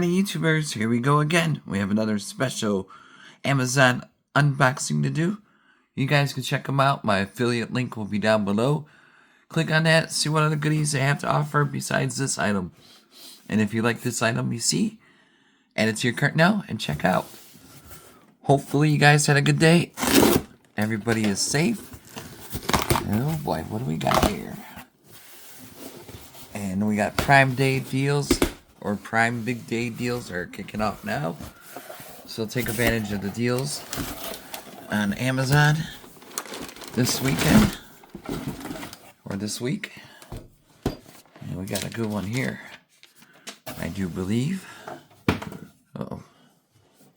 Alrighty, YouTubers, here we go again. We have another special Amazon unboxing to do. You guys can check them out. My affiliate link will be down below. Click on that, see what other goodies they have to offer besides this item. And if you like this item you see, add it to your cart now and check out. Hopefully you guys had a good day. Everybody is safe. Oh boy, what do we got here? And we got Prime Day deals, or Prime Big Day deals are kicking off now. So take advantage of the deals on Amazon this weekend, or this week. And we got a good one here, I do believe. Uh-oh.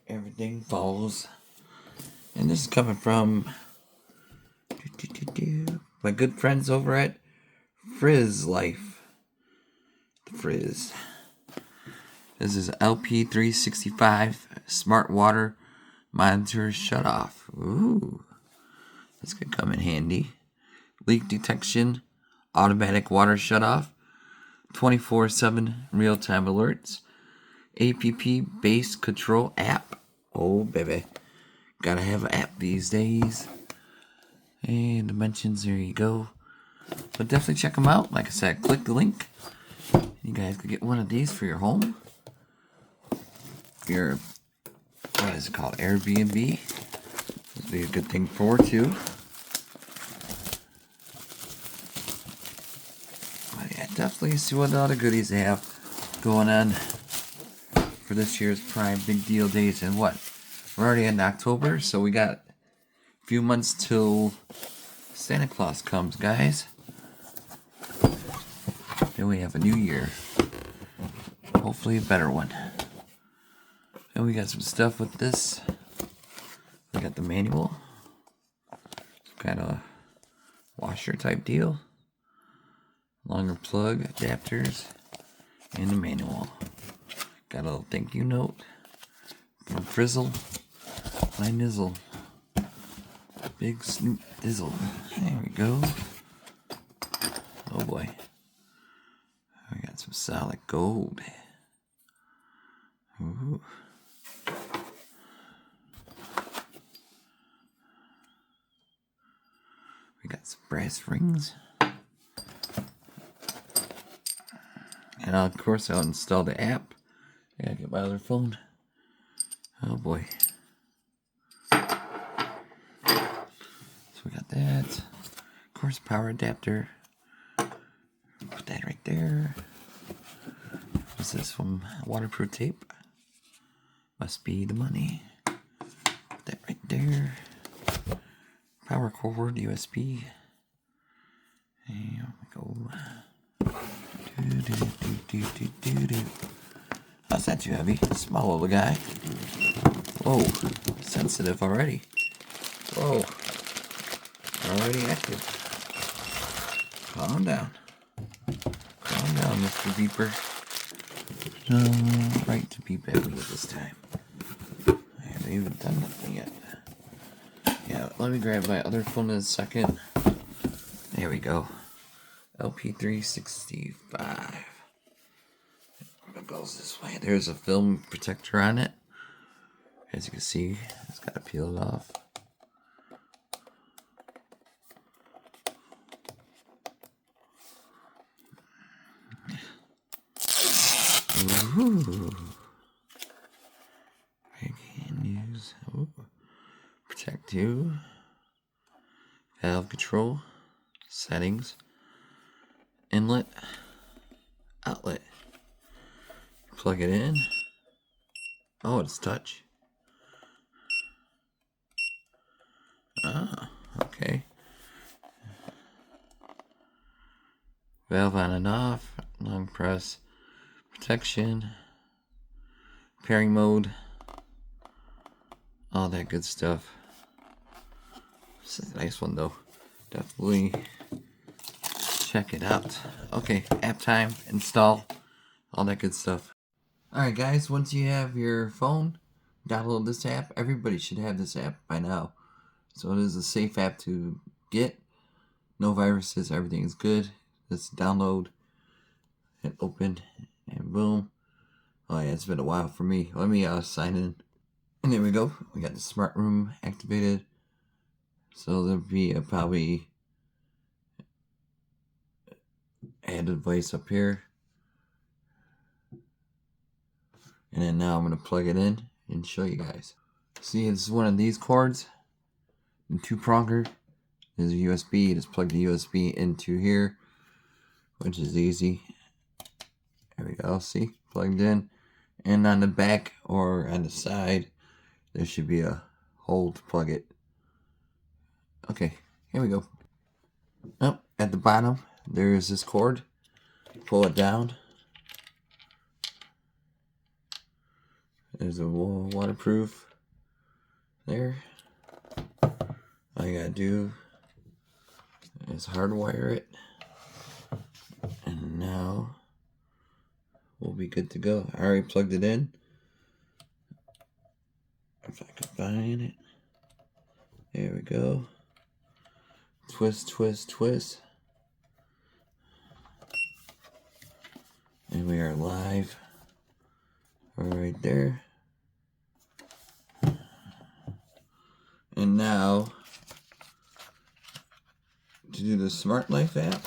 Everything falls. And this is coming from my good friends over at Frizzlife. Frizz. This is LP365 Smart Water Monitor Shutoff. Ooh, this could come in handy. Leak detection, automatic water shutoff, 24/7 real-time alerts, app-based control app. Oh baby, gotta have an app these days. And dimensions, there you go. So definitely check them out. Like I said, click the link. You guys could get one of these for your home. Your, what is it called? Airbnb. This would be a good thing for too. But yeah, definitely see what other goodies they have going on for this year's Prime Big Deal Days. And what? We're already in October, so we got a few months till Santa Claus comes, guys. Then we have a new year. Hopefully a better one. And we got some stuff with this. We got the manual. Some kind of washer type deal. Longer plug, adapters, and the manual. Got a little thank you note from Frizzle. My nizzle. Big Snoop Dizzle. There we go. Oh boy. We got some solid gold. Ooh. We got some brass rings. And of course I'll install the app. I gotta get my other phone. Oh boy. So we got that. Of course, power adapter. Put that right there. What's this from? Waterproof tape. Must be the money. Put that right there. Power cord, USB. There we go. That's not too heavy. Small little guy. Whoa. Sensitive already. Whoa. Already active. Calm down. Calm down, Mr. Beeper. No right to beep at me this time. I haven't even done nothing yet. Yeah, let me grab my other phone in a second. There we go. LP365. It goes this way. There's a film protector on it. As you can see, it's got to peel it off. Ooh. I can use protect you. Valve control. Settings. Inlet. Outlet. Plug it in. Oh, it's touch. Ah, okay. Valve on and off. Long press. Protection, pairing mode, all that good stuff. This is a nice one though. Definitely check it out. Okay, app time, install, all that good stuff. Alright guys, once you have your phone, download this app. Everybody should have this app by now. So it is a safe app to get. No viruses, everything is good. Just download, hit open, and boom. Oh yeah, it's been a while for me. Let me sign in. And there we go. We got the smart room activated. So there'll be a probably add a device up here. And then now I'm going to plug it in and show you guys. See, it's one of these cords. And two-pronger. There's a USB. Just plug the USB into here, which is easy. There we go. See, plugged in. And on the back or on the side, there should be a hole to plug it. Okay, here we go. Oh, at the bottom, there is this cord. Pull it down. There's a waterproof there. All you gotta do is hardwire it. And now we'll be good to go. I already plugged it in. If I can find it. There we go. Twist, twist, twist. And we are live. Right there. And now, to do the Smart Life app,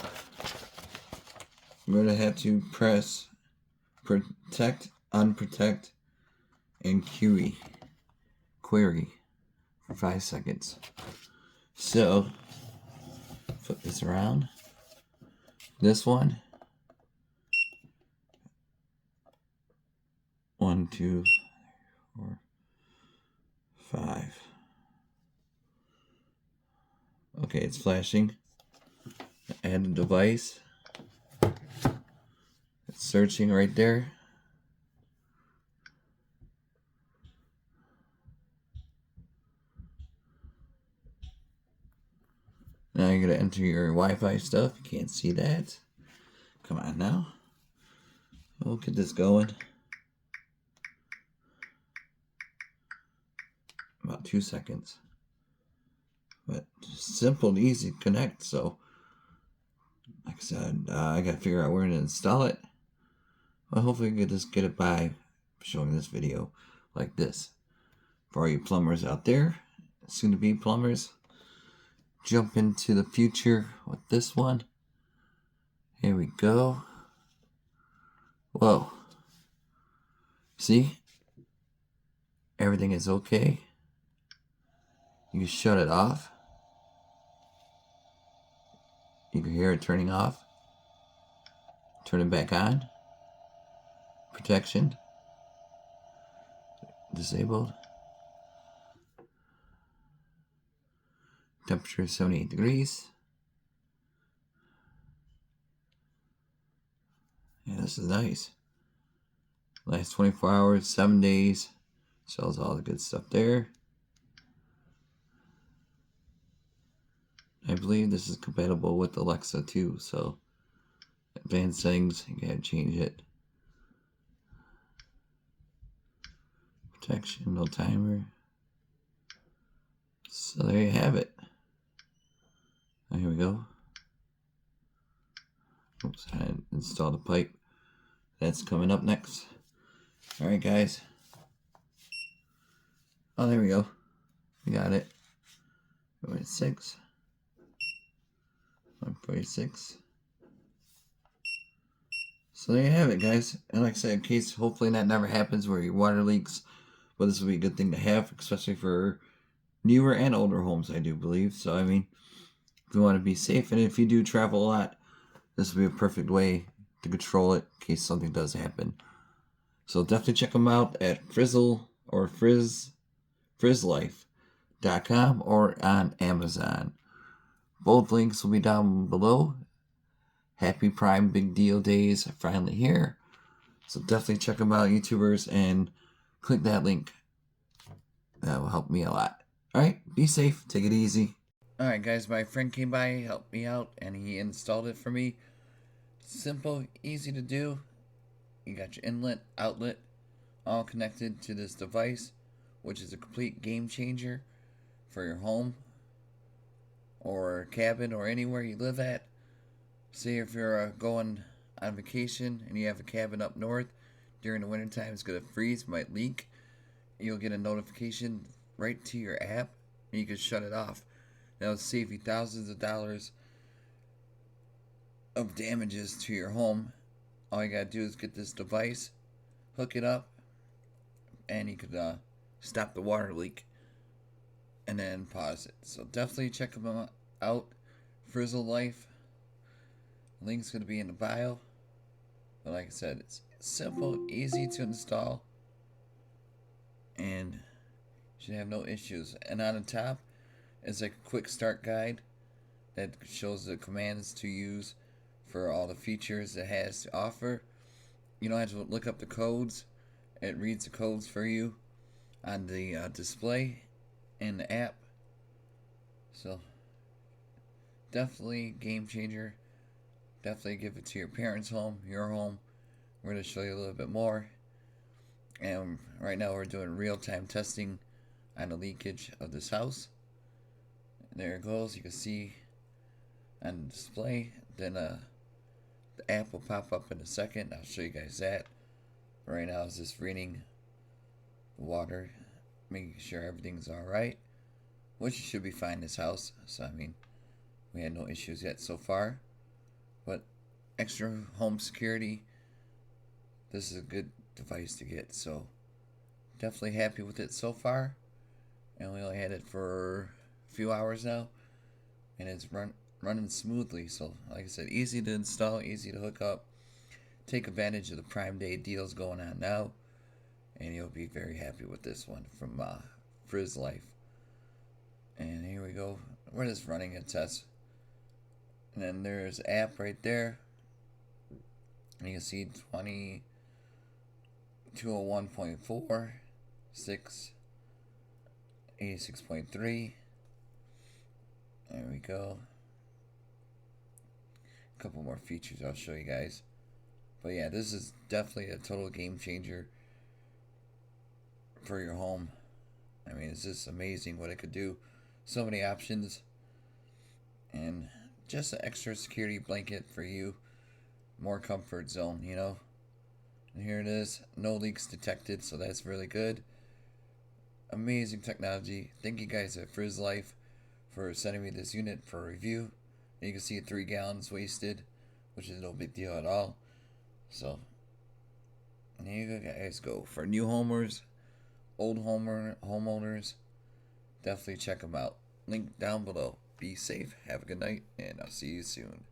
I'm going to have to press protect, unprotect, and query for 5 seconds. So, flip this around. This one. 1, 2, 4, 5. Okay, it's flashing. Add a device. It's searching right there. Now you're going to enter your Wi-Fi stuff. You can't see that. Come on now. We'll get this going. About 2 seconds. But simple and easy to connect. So, like I said, I got to figure out where to install it. Well, hopefully we can just get it by showing this video like this. For all you plumbers out there, soon to be plumbers, jump into the future with this one. Here we go. Whoa. See? Everything is okay. You can shut it off. You can hear it turning off. Turn it back on. Protection. Disabled. Temperature 78 degrees. Yeah, this is nice. Lasts 24 hours, 7 days. Shows all the good stuff there. I believe this is compatible with Alexa too, so advanced settings, you gotta change it. Protection, no timer. So there you have it. Now here we go. Oops, I installed the pipe. That's coming up next. Alright guys. Oh, there we go. We got it. 146. 146. So there you have it, guys. And like I said, in case hopefully that never happens where your water leaks, but this would be a good thing to have, especially for newer and older homes, I do believe. So I mean, if you want to be safe, and if you do travel a lot, this would be a perfect way to control it in case something does happen. So definitely check them out at Frizzlife.com or on Amazon. Both links will be down below. Happy Prime Big Deal Days are finally here. So definitely check them out, YouTubers, and click that link. That will help me a lot. Alright, be safe, take it easy. Alright guys, my friend came by, helped me out, and he installed it for me. Simple, easy to do. You got your inlet, outlet, all connected to this device, which is a complete game changer for your home or cabin or anywhere you live at. Say if you're going on vacation and you have a cabin up north, during the wintertime it's going to freeze, might leak. You'll get a notification right to your app, and you can shut it off. That'll save you thousands of dollars of damages to your home. All you gotta do is get this device, hook it up, and you could stop the water leak and then pause it. So definitely check them out. Frizzlife. Link's gonna be in the bio. But like I said, it's simple, easy to install, and you should have no issues. And on the top is like a quick start guide that shows the commands to use for all the features it has to offer. You don't have to look up the codes. It reads the codes for you on the display in the app. So definitely game changer. Definitely give it to your parents' home, your home. We're going to show you a little bit more. And right now we're doing real-time testing on the leakage of this house. There it goes. You can see on the display. Then the app will pop up in a second. I'll show you guys that. Right now it's just reading the water, making sure everything's alright, which should be fine in this house. So I mean, we had no issues yet so far. But extra home security, this is a good device to get. So definitely happy with it so far. And we only had it for a few hours now, and it's running smoothly. So like I said, easy to install, easy to hook up. Take advantage of the Prime Day deals going on now, and you'll be very happy with this one from Frizzlife. And here we go. We're just running a test. And then there's app right there. And you can see 201.4, 86.3. There we go. A couple more features I'll show you guys. But yeah, this is definitely a total game changer for your home. I mean, it's just amazing what it could do. So many options. And just an extra security blanket for you. More comfort zone, you know. And here it is. No leaks detected, so that's really good. Amazing technology. Thank you guys at Frizzlife for sending me this unit for review. And you can see 3 gallons wasted, which is no big deal at all. So, there you guys go. For new homers, old homeowners, definitely check them out. Link down below. Be safe, have a good night, and I'll see you soon.